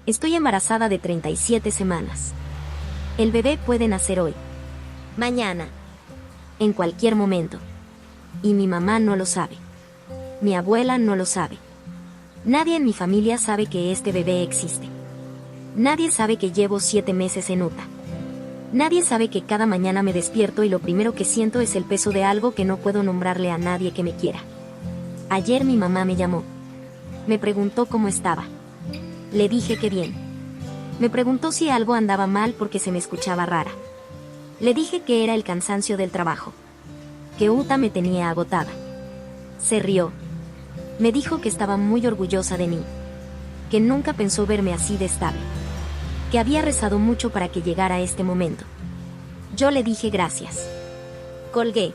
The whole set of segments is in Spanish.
Estoy embarazada de 37 semanas. El bebé puede nacer hoy, mañana, en cualquier momento. Y mi mamá no lo sabe. Mi abuela no lo sabe. Nadie en mi familia sabe que este bebé existe. Nadie sabe que llevo 7 meses en UTA. Nadie sabe que cada mañana me despierto y lo primero que siento es el peso de algo que no puedo nombrarle a nadie que me quiera. Ayer mi mamá me llamó. Me preguntó cómo estaba. Le dije que bien. Me preguntó si algo andaba mal porque se me escuchaba rara. Le dije que era el cansancio del trabajo. Que UTA me tenía agotada. Se rió. Me dijo que estaba muy orgullosa de mí. Que nunca pensó verme así de estable. Que había rezado mucho para que llegara este momento. Yo le dije gracias. Colgué.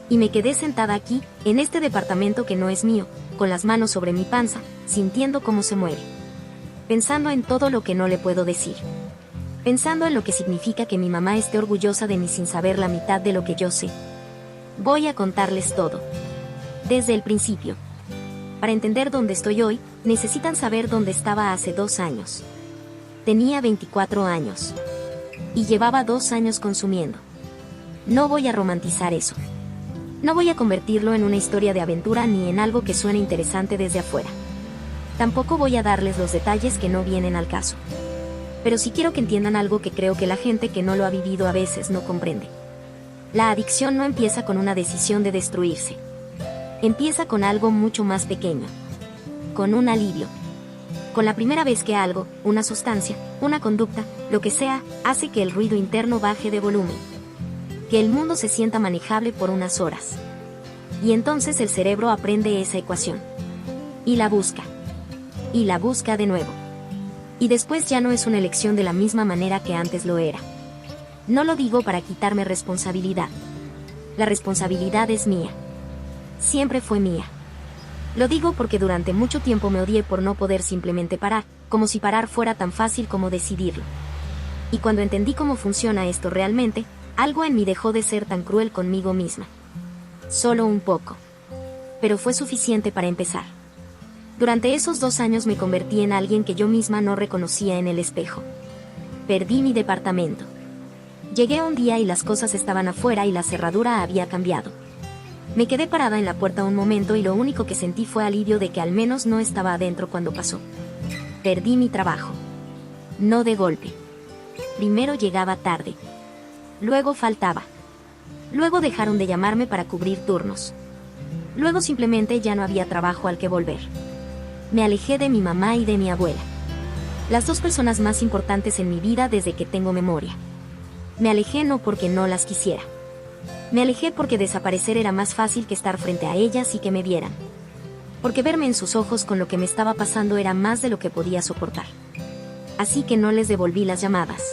Y me quedé sentada aquí, en este departamento que no es mío, con las manos sobre mi panza, sintiendo cómo se mueve. Pensando en todo lo que no le puedo decir. Pensando en lo que significa que mi mamá esté orgullosa de mí sin saber la mitad de lo que yo sé. Voy a contarles todo. Desde el principio. Para entender dónde estoy hoy, necesitan saber dónde estaba hace 2 años. Tenía 24 años. Y llevaba 2 años consumiendo. No voy a romantizar eso. No voy a convertirlo en una historia de aventura ni en algo que suene interesante desde afuera. Tampoco voy a darles los detalles que no vienen al caso. Pero sí quiero que entiendan algo que creo que la gente que no lo ha vivido a veces no comprende. La adicción no empieza con una decisión de destruirse. Empieza con algo mucho más pequeño. Con un alivio. Con la primera vez que algo, una sustancia, una conducta, lo que sea, hace que el ruido interno baje de volumen. Que el mundo se sienta manejable por unas horas. Y entonces el cerebro aprende esa ecuación. Y la busca. Y la busca de nuevo. Y después ya no es una elección de la misma manera que antes lo era. No lo digo para quitarme responsabilidad. La responsabilidad es mía. Siempre fue mía. Lo digo porque durante mucho tiempo me odié por no poder simplemente parar, como si parar fuera tan fácil como decidirlo. Y cuando entendí cómo funciona esto realmente, algo en mí dejó de ser tan cruel conmigo misma. Solo un poco. Pero fue suficiente para empezar. Durante esos 2 años me convertí en alguien que yo misma no reconocía en el espejo. Perdí mi departamento. Llegué un día y las cosas estaban afuera y la cerradura había cambiado. Me quedé parada en la puerta un momento y lo único que sentí fue alivio de que al menos no estaba adentro cuando pasó. Perdí mi trabajo. No de golpe. Primero llegaba tarde. Luego faltaba. Luego dejaron de llamarme para cubrir turnos. Luego simplemente ya no había trabajo al que volver. Me alejé de mi mamá y de mi abuela. Las 2 personas más importantes en mi vida desde que tengo memoria. Me alejé no porque no las quisiera. Me alejé porque desaparecer era más fácil que estar frente a ellas y que me vieran. Porque verme en sus ojos con lo que me estaba pasando era más de lo que podía soportar. Así que no les devolví las llamadas.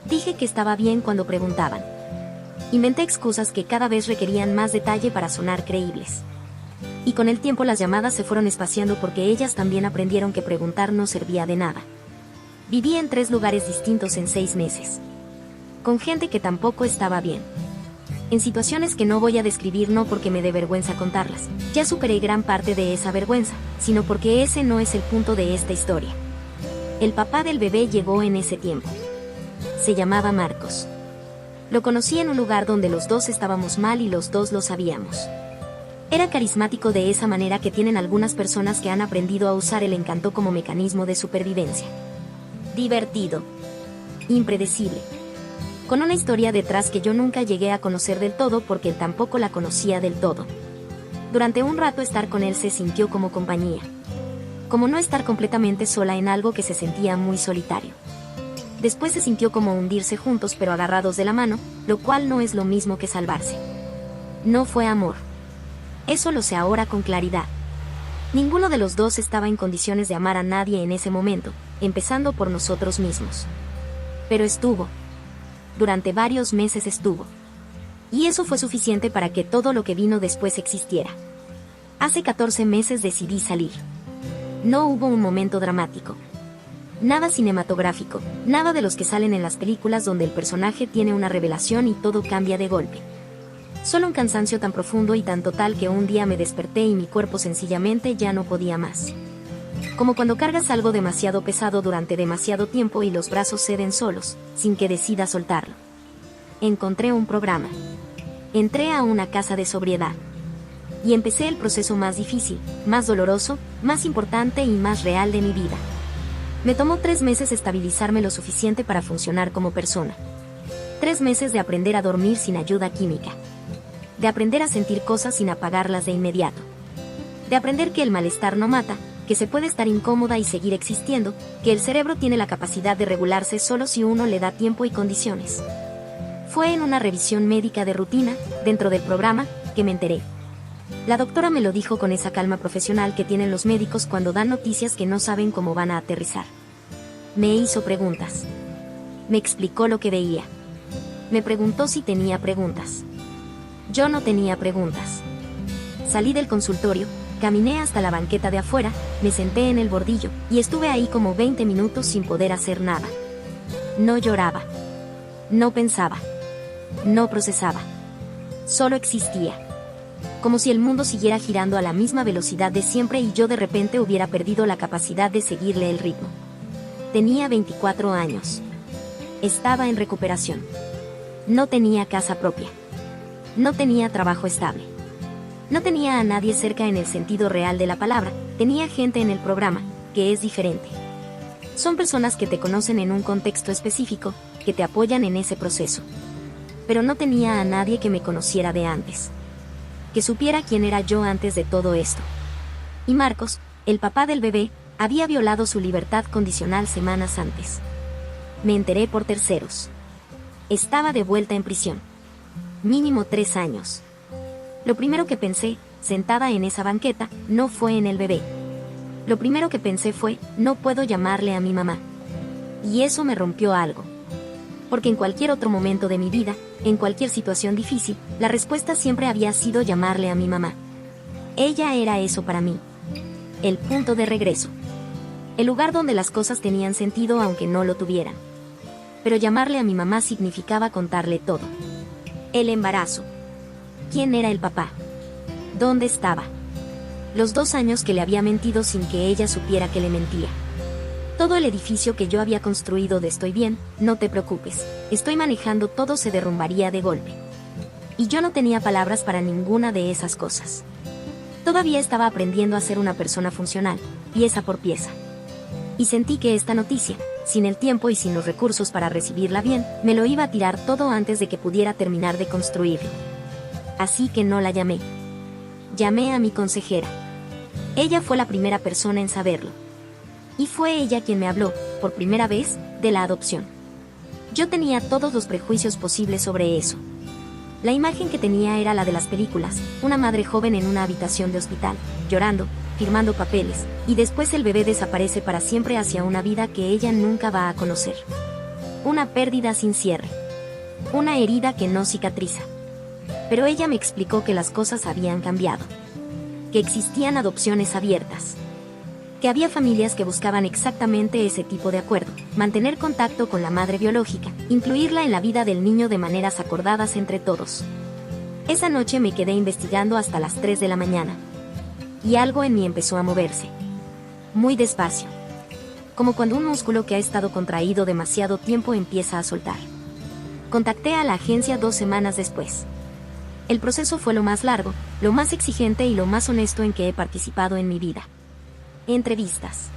Dije que estaba bien cuando preguntaban. Inventé excusas que cada vez requerían más detalle para sonar creíbles. Y con el tiempo las llamadas se fueron espaciando porque ellas también aprendieron que preguntar no servía de nada. Viví en 3 lugares distintos en 6 meses. Con gente que tampoco estaba bien. En situaciones que no voy a describir no porque me dé vergüenza contarlas. Ya superé gran parte de esa vergüenza, sino porque ese no es el punto de esta historia. El papá del bebé llegó en ese tiempo. Se llamaba Marcos. Lo conocí en un lugar donde los 2 estábamos mal y los 2 lo sabíamos. Era carismático de esa manera que tienen algunas personas que han aprendido a usar el encanto como mecanismo de supervivencia. Divertido. Impredecible. Con una historia detrás que yo nunca llegué a conocer del todo porque él tampoco la conocía del todo. Durante un rato estar con él se sintió como compañía. Como no estar completamente sola en algo que se sentía muy solitario. Después se sintió como hundirse juntos pero agarrados de la mano, lo cual no es lo mismo que salvarse. No fue amor. Eso lo sé ahora con claridad. Ninguno de los 2 estaba en condiciones de amar a nadie en ese momento, empezando por nosotros mismos. Pero estuvo. Durante varios meses estuvo. Y eso fue suficiente para que todo lo que vino después existiera. Hace 14 meses decidí salir. No hubo un momento dramático. Nada cinematográfico, nada de los que salen en las películas donde el personaje tiene una revelación y todo cambia de golpe. Solo un cansancio tan profundo y tan total que un día me desperté y mi cuerpo sencillamente ya no podía más. Como cuando cargas algo demasiado pesado durante demasiado tiempo y los brazos ceden solos, sin que decidas soltarlo. Encontré un programa. Entré a una casa de sobriedad. Y empecé el proceso más difícil, más doloroso, más importante y más real de mi vida. Me tomó 3 meses estabilizarme lo suficiente para funcionar como persona. 3 meses de aprender a dormir sin ayuda química. De aprender a sentir cosas sin apagarlas de inmediato. De aprender que el malestar no mata, que se puede estar incómoda y seguir existiendo, que el cerebro tiene la capacidad de regularse solo si uno le da tiempo y condiciones. Fue en una revisión médica de rutina, dentro del programa, que me enteré. La doctora me lo dijo con esa calma profesional que tienen los médicos cuando dan noticias que no saben cómo van a aterrizar. Me hizo preguntas. Me explicó lo que veía. Me preguntó si tenía preguntas. Yo no tenía preguntas. Salí del consultorio, caminé hasta la banqueta de afuera, me senté en el bordillo, y estuve ahí como 20 minutos sin poder hacer nada. No lloraba. No pensaba. No procesaba. Solo existía. Como si el mundo siguiera girando a la misma velocidad de siempre y yo de repente hubiera perdido la capacidad de seguirle el ritmo. Tenía 24 años. Estaba en recuperación. No tenía casa propia. No tenía trabajo estable. No tenía a nadie cerca en el sentido real de la palabra, tenía gente en el programa, que es diferente. Son personas que te conocen en un contexto específico, que te apoyan en ese proceso. Pero no tenía a nadie que me conociera de antes. Que supiera quién era yo antes de todo esto. Y Marcos, el papá del bebé, había violado su libertad condicional semanas antes. Me enteré por terceros. Estaba de vuelta en prisión. Mínimo 3 años. Lo primero que pensé, sentada en esa banqueta, no fue en el bebé. Lo primero que pensé fue, no puedo llamarle a mi mamá. Y eso me rompió algo. Porque en cualquier otro momento de mi vida, en cualquier situación difícil, la respuesta siempre había sido llamarle a mi mamá. Ella era eso para mí. El punto de regreso. El lugar donde las cosas tenían sentido aunque no lo tuvieran. Pero llamarle a mi mamá significaba contarle todo. El embarazo. ¿Quién era el papá? ¿Dónde estaba? Los 2 años que le había mentido sin que ella supiera que le mentía. Todo el edificio que yo había construido de estoy bien, no te preocupes, estoy manejando todo se derrumbaría de golpe. Y yo no tenía palabras para ninguna de esas cosas. Todavía estaba aprendiendo a ser una persona funcional, pieza por pieza. Y sentí que esta noticia, sin el tiempo y sin los recursos para recibirla bien, me lo iba a tirar todo antes de que pudiera terminar de construirlo. Así que no la llamé. Llamé a mi consejera. Ella fue la primera persona en saberlo. Y fue ella quien me habló, por primera vez, de la adopción. Yo tenía todos los prejuicios posibles sobre eso. La imagen que tenía era la de las películas, una madre joven en una habitación de hospital, llorando, firmando papeles, y después el bebé desaparece para siempre hacia una vida que ella nunca va a conocer. Una pérdida sin cierre. Una herida que no cicatriza. Pero ella me explicó que las cosas habían cambiado. Que existían adopciones abiertas. Que había familias que buscaban exactamente ese tipo de acuerdo, mantener contacto con la madre biológica, incluirla en la vida del niño de maneras acordadas entre todos. Esa noche me quedé investigando hasta las 3 de la mañana. Y algo en mí empezó a moverse. Muy despacio. Como cuando un músculo que ha estado contraído demasiado tiempo empieza a soltar. Contacté a la agencia 2 semanas después. El proceso fue lo más largo, lo más exigente y lo más honesto en que he participado en mi vida. Entrevistas.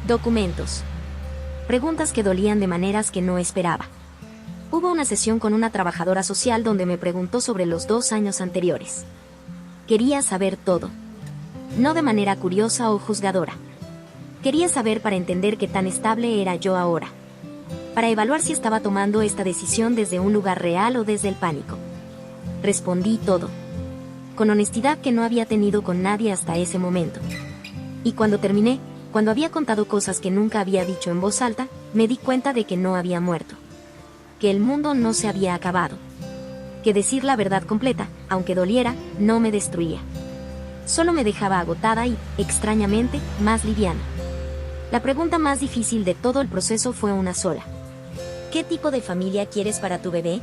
Documentos. Preguntas que dolían de maneras que no esperaba. Hubo una sesión con una trabajadora social donde me preguntó sobre los 2 años anteriores. Quería saber todo. No de manera curiosa o juzgadora. Quería saber para entender qué tan estable era yo ahora. Para evaluar si estaba tomando esta decisión desde un lugar real o desde el pánico. Respondí todo. Con honestidad que no había tenido con nadie hasta ese momento. Y cuando terminé, cuando había contado cosas que nunca había dicho en voz alta, me di cuenta de que no había muerto. Que el mundo no se había acabado. Que decir la verdad completa, aunque doliera, no me destruía. Solo me dejaba agotada y, extrañamente, más liviana. La pregunta más difícil de todo el proceso fue una sola. ¿Qué tipo de familia quieres para tu bebé?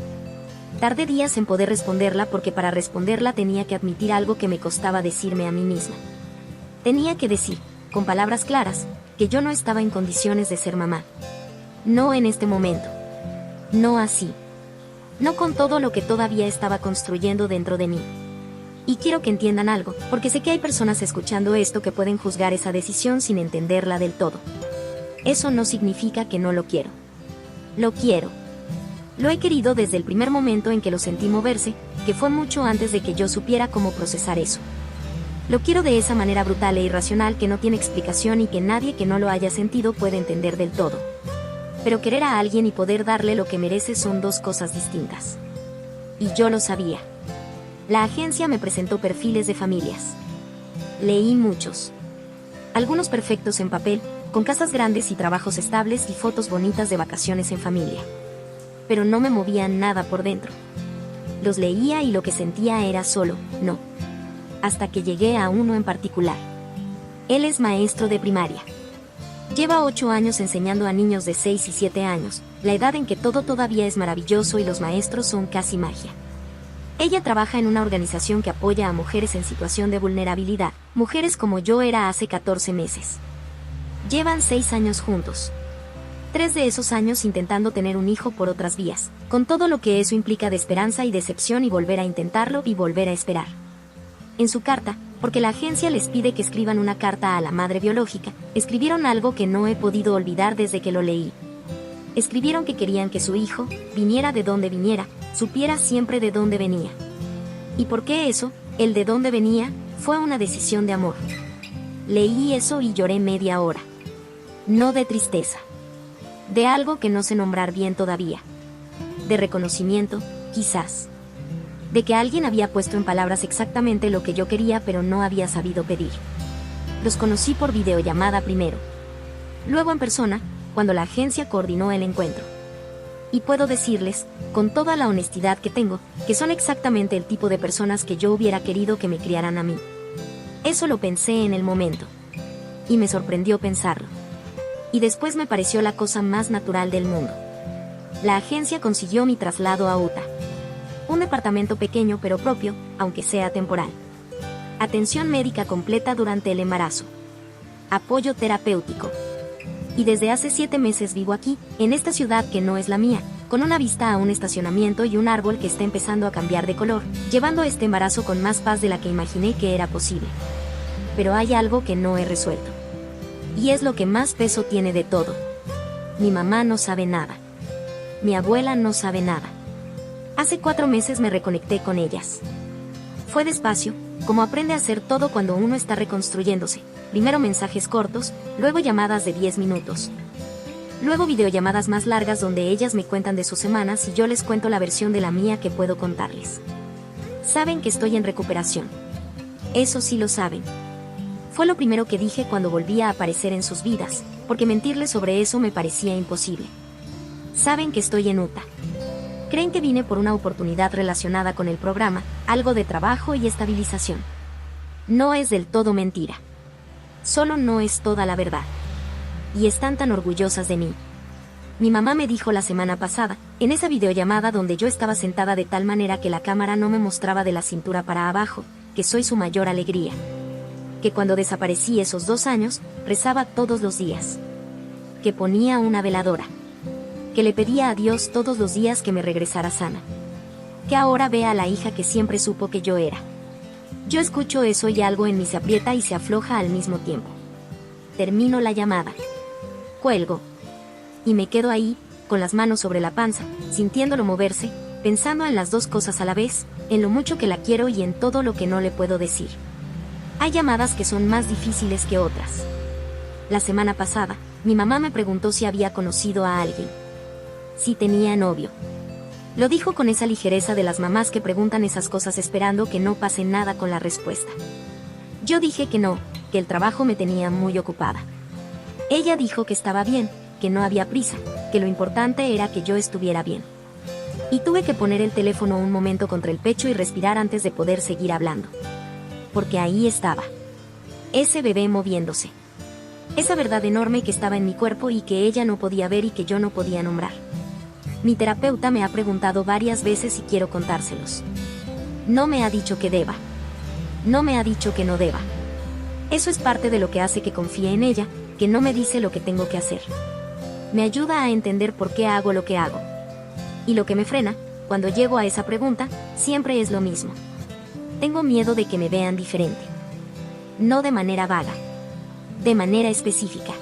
Tardé días en poder responderla porque para responderla tenía que admitir algo que me costaba decirme a mí misma. Tenía que decir, con palabras claras, que yo no estaba en condiciones de ser mamá. No en este momento. No así. No con todo lo que todavía estaba construyendo dentro de mí. Y quiero que entiendan algo, porque sé que hay personas escuchando esto que pueden juzgar esa decisión sin entenderla del todo. Eso no significa que no lo quiero. Lo quiero. Lo he querido desde el primer momento en que lo sentí moverse, que fue mucho antes de que yo supiera cómo procesar eso. Lo quiero de esa manera brutal e irracional que no tiene explicación y que nadie que no lo haya sentido puede entender del todo. Pero querer a alguien y poder darle lo que merece son dos cosas distintas. Y yo lo sabía. La agencia me presentó perfiles de familias. Leí muchos. Algunos perfectos en papel, con casas grandes y trabajos estables y fotos bonitas de vacaciones en familia. Pero no me movían nada por dentro. Los leía y lo que sentía era solo, no. Hasta que llegué a uno en particular. Él es maestro de primaria. Lleva 8 años enseñando a niños de 6 y 7 años, la edad en que todo todavía es maravilloso y los maestros son casi magia. Ella trabaja en una organización que apoya a mujeres en situación de vulnerabilidad, mujeres como yo era hace 14 meses. Llevan 6 años juntos. 3 de esos años intentando tener un hijo por otras vías, con todo lo que eso implica de esperanza y decepción y volver a intentarlo y volver a esperar. En su carta, porque la agencia les pide que escriban una carta a la madre biológica, escribieron algo que no he podido olvidar desde que lo leí. Escribieron que querían que su hijo, viniera de donde viniera, supiera siempre de dónde venía. ¿Y por qué eso, el de dónde venía, fue una decisión de amor? Leí eso y lloré media hora. No de tristeza. De algo que no sé nombrar bien todavía. De reconocimiento, quizás. De que alguien había puesto en palabras exactamente lo que yo quería pero no había sabido pedir. Los conocí por videollamada primero. Luego en persona, cuando la agencia coordinó el encuentro. Y puedo decirles, con toda la honestidad que tengo, que son exactamente el tipo de personas que yo hubiera querido que me criaran a mí. Eso lo pensé en el momento. Y me sorprendió pensarlo. Y después me pareció la cosa más natural del mundo. La agencia consiguió mi traslado a Utah. Un departamento pequeño pero propio, aunque sea temporal. Atención médica completa durante el embarazo. Apoyo terapéutico. Y desde hace 7 meses vivo aquí, en esta ciudad que no es la mía, con una vista a un estacionamiento y un árbol que está empezando a cambiar de color, llevando este embarazo con más paz de la que imaginé que era posible. Pero hay algo que no he resuelto. Y es lo que más peso tiene de todo. Mi mamá no sabe nada. Mi abuela no sabe nada. Hace 4 meses me reconecté con ellas. Fue despacio, como aprende a hacer todo cuando uno está reconstruyéndose. Primero mensajes cortos, luego llamadas de 10 minutos. Luego videollamadas más largas donde ellas me cuentan de sus semanas y yo les cuento la versión de la mía que puedo contarles. Saben que estoy en recuperación. Eso sí lo saben. Fue lo primero que dije cuando volví a aparecer en sus vidas, porque mentirles sobre eso me parecía imposible. Saben que estoy en Utah. Creen que vine por una oportunidad relacionada con el programa, algo de trabajo y estabilización. No es del todo mentira. Solo no es toda la verdad. Y están tan orgullosas de mí. Mi mamá me dijo la semana pasada, en esa videollamada donde yo estaba sentada de tal manera que la cámara no me mostraba de la cintura para abajo, que soy su mayor alegría. Que cuando desaparecí esos 2 años, rezaba todos los días. Que ponía una veladora. Que le pedía a Dios todos los días que me regresara sana. Que ahora vea a la hija que siempre supo que yo era. Yo escucho eso y algo en mí se aprieta y se afloja al mismo tiempo. Termino la llamada. Cuelgo. Y me quedo ahí, con las manos sobre la panza, sintiéndolo moverse, pensando en las dos cosas a la vez, en lo mucho que la quiero y en todo lo que no le puedo decir. Hay llamadas que son más difíciles que otras. La semana pasada, mi mamá me preguntó si había conocido a alguien. Si tenía novio. Lo dijo con esa ligereza de las mamás que preguntan esas cosas esperando que no pase nada con la respuesta. Yo dije que no, que el trabajo me tenía muy ocupada. Ella dijo que estaba bien, que no había prisa, que lo importante era que yo estuviera bien. Y tuve que poner el teléfono un momento contra el pecho y respirar antes de poder seguir hablando. Porque ahí estaba. Ese bebé moviéndose. Esa verdad enorme que estaba en mi cuerpo y que ella no podía ver y que yo no podía nombrar. Mi terapeuta me ha preguntado varias veces si quiero contárselos. No me ha dicho que deba. No me ha dicho que no deba. Eso es parte de lo que hace que confíe en ella, que no me dice lo que tengo que hacer. Me ayuda a entender por qué hago lo que hago. Y lo que me frena, cuando llego a esa pregunta, siempre es lo mismo. Tengo miedo de que me vean diferente. No de manera vaga. De manera específica.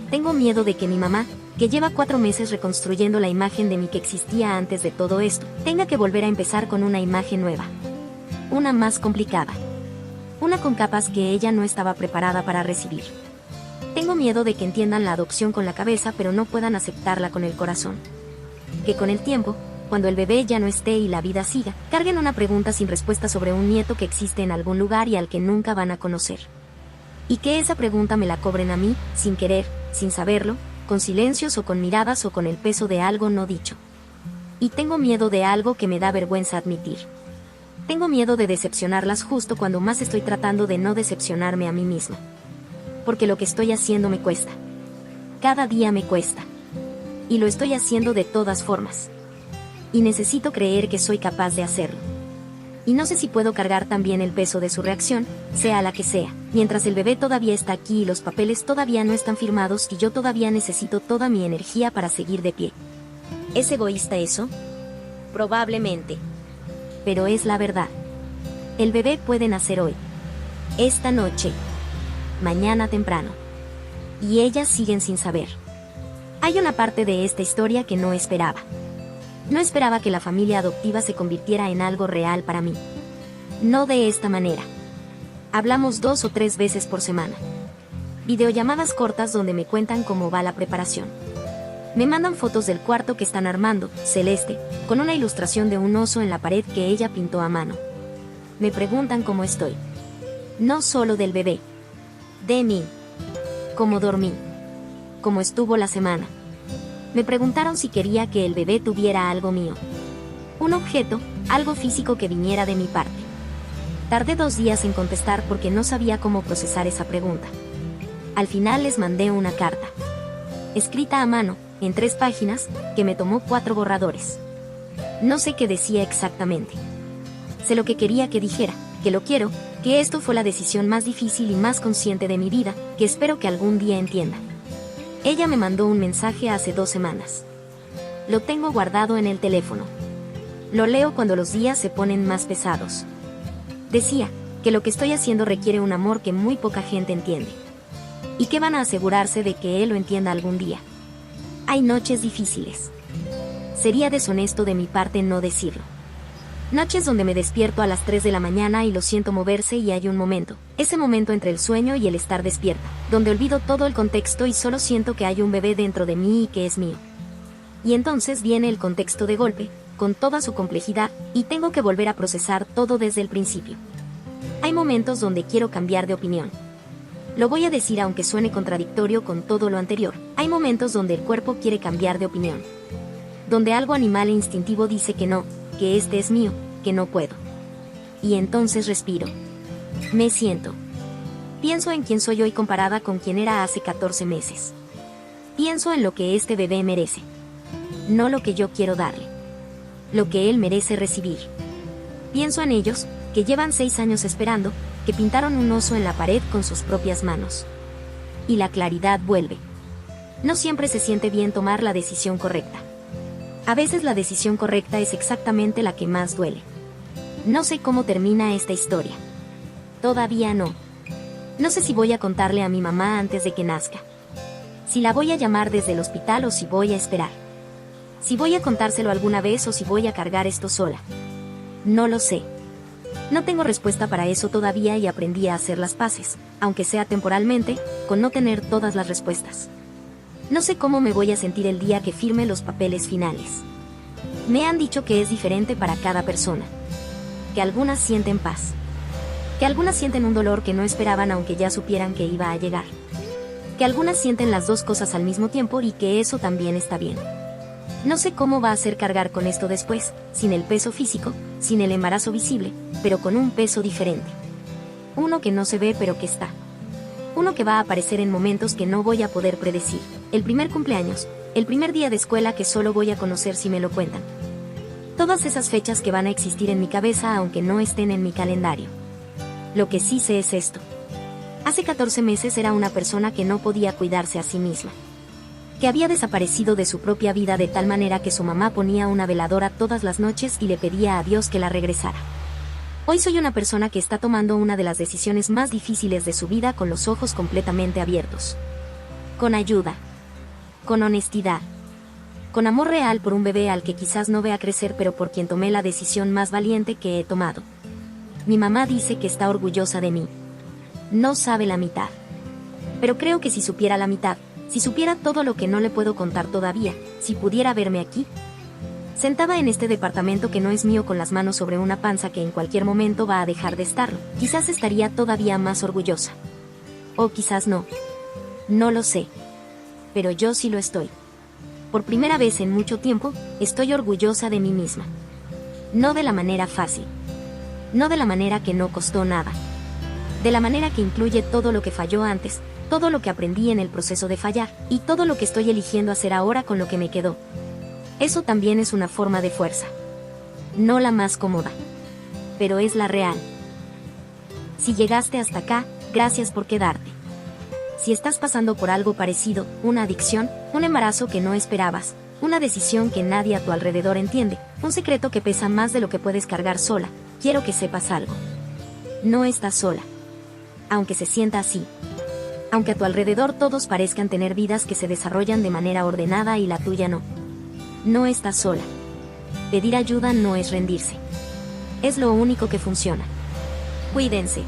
Tengo miedo de que mi mamá, que lleva 4 meses reconstruyendo la imagen de mí que existía antes de todo esto, tenga que volver a empezar con una imagen nueva. Una más complicada. Una con capas que ella no estaba preparada para recibir. Tengo miedo de que entiendan la adopción con la cabeza pero no puedan aceptarla con el corazón. Que con el tiempo, cuando el bebé ya no esté y la vida siga, carguen una pregunta sin respuesta sobre un nieto que existe en algún lugar y al que nunca van a conocer. Y que esa pregunta me la cobren a mí, sin querer, sin saberlo, con silencios o con miradas o con el peso de algo no dicho. Y tengo miedo de algo que me da vergüenza admitir. Tengo miedo de decepcionarlas justo cuando más estoy tratando de no decepcionarme a mí misma. Porque lo que estoy haciendo me cuesta. Cada día me cuesta. Y lo estoy haciendo de todas formas. Y necesito creer que soy capaz de hacerlo. Y no sé si puedo cargar también el peso de su reacción, sea la que sea, mientras el bebé todavía está aquí y los papeles todavía no están firmados y yo todavía necesito toda mi energía para seguir de pie. ¿Es egoísta eso? Probablemente. Pero es la verdad. El bebé puede nacer hoy. Esta noche. Mañana temprano. Y ellas siguen sin saber. Hay una parte de esta historia que no esperaba. No esperaba que la familia adoptiva se convirtiera en algo real para mí. No de esta manera. Hablamos 2 o 3 veces por semana. Videollamadas cortas donde me cuentan cómo va la preparación. Me mandan fotos del cuarto que están armando, celeste, con una ilustración de un oso en la pared que ella pintó a mano. Me preguntan cómo estoy. No solo del bebé. De mí. Cómo dormí. Cómo estuvo la semana. Me preguntaron si quería que el bebé tuviera algo mío. Un objeto, algo físico que viniera de mi parte. Tardé 2 días en contestar porque no sabía cómo procesar esa pregunta. Al final les mandé una carta. Escrita a mano, en 3 páginas, que me tomó 4 borradores. No sé qué decía exactamente. Sé lo que quería que dijera, que lo quiero, que esto fue la decisión más difícil y más consciente de mi vida, que espero que algún día entienda. Ella me mandó un mensaje hace 2 semanas. Lo tengo guardado en el teléfono. Lo leo cuando los días se ponen más pesados. Decía que lo que estoy haciendo requiere un amor que muy poca gente entiende. Y que van a asegurarse de que él lo entienda algún día. Hay noches difíciles. Sería deshonesto de mi parte no decirlo. Noches donde me despierto a las 3 de la mañana y lo siento moverse y hay un momento, ese momento entre el sueño y el estar despierta, donde olvido todo el contexto y solo siento que hay un bebé dentro de mí y que es mío. Y entonces viene el contexto de golpe, con toda su complejidad, y tengo que volver a procesar todo desde el principio. Hay momentos donde quiero cambiar de opinión. Lo voy a decir aunque suene contradictorio con todo lo anterior. Hay momentos donde el cuerpo quiere cambiar de opinión. Donde algo animal e instintivo dice que no, que este es mío, que no puedo. Y entonces respiro. Me siento. Pienso en quién soy hoy comparada con quien era hace 14 meses. Pienso en lo que este bebé merece. No lo que yo quiero darle. Lo que él merece recibir. Pienso en ellos, que llevan 6 años esperando, que pintaron un oso en la pared con sus propias manos. Y la claridad vuelve. No siempre se siente bien tomar la decisión correcta. A veces la decisión correcta es exactamente la que más duele. No sé cómo termina esta historia. Todavía no. No sé si voy a contarle a mi mamá antes de que nazca. Si la voy a llamar desde el hospital o si voy a esperar. Si voy a contárselo alguna vez o si voy a cargar esto sola. No lo sé. No tengo respuesta para eso todavía y aprendí a hacer las paces, aunque sea temporalmente, con no tener todas las respuestas. No sé cómo me voy a sentir el día que firme los papeles finales. Me han dicho que es diferente para cada persona. Que algunas sienten paz. Que algunas sienten un dolor que no esperaban aunque ya supieran que iba a llegar. Que algunas sienten las 2 cosas al mismo tiempo y que eso también está bien. No sé cómo va a ser cargar con esto después, sin el peso físico, sin el embarazo visible, pero con un peso diferente. Uno que no se ve pero que está. Uno que va a aparecer en momentos que no voy a poder predecir. El primer cumpleaños, el primer día de escuela que solo voy a conocer si me lo cuentan. Todas esas fechas que van a existir en mi cabeza aunque no estén en mi calendario. Lo que sí sé es esto. Hace 14 meses era una persona que no podía cuidarse a sí misma, que había desaparecido de su propia vida de tal manera que su mamá ponía una veladora todas las noches y le pedía a Dios que la regresara. Hoy soy una persona que está tomando una de las decisiones más difíciles de su vida con los ojos completamente abiertos. Con ayuda, con honestidad, con amor real por un bebé al que quizás no vea crecer, pero por quien tomé la decisión más valiente que he tomado. Mi mamá dice que está orgullosa de mí. No sabe la mitad. Pero creo que si supiera la mitad, si supiera todo lo que no le puedo contar todavía, si pudiera verme aquí, sentada en este departamento que no es mío con las manos sobre una panza que en cualquier momento va a dejar de estarlo, quizás estaría todavía más orgullosa. O quizás no. No lo sé. Pero yo sí lo estoy. Por primera vez en mucho tiempo, estoy orgullosa de mí misma. No de la manera fácil. No de la manera que no costó nada. De la manera que incluye todo lo que falló antes, todo lo que aprendí en el proceso de fallar, y todo lo que estoy eligiendo hacer ahora con lo que me quedó. Eso también es una forma de fuerza. No la más cómoda. Pero es la real. Si llegaste hasta acá, gracias por quedarte. Si estás pasando por algo parecido, una adicción, un embarazo que no esperabas, una decisión que nadie a tu alrededor entiende, un secreto que pesa más de lo que puedes cargar sola, quiero que sepas algo. No estás sola. Aunque se sienta así. Aunque a tu alrededor todos parezcan tener vidas que se desarrollan de manera ordenada y la tuya no. No estás sola. Pedir ayuda no es rendirse. Es lo único que funciona. Cuídense.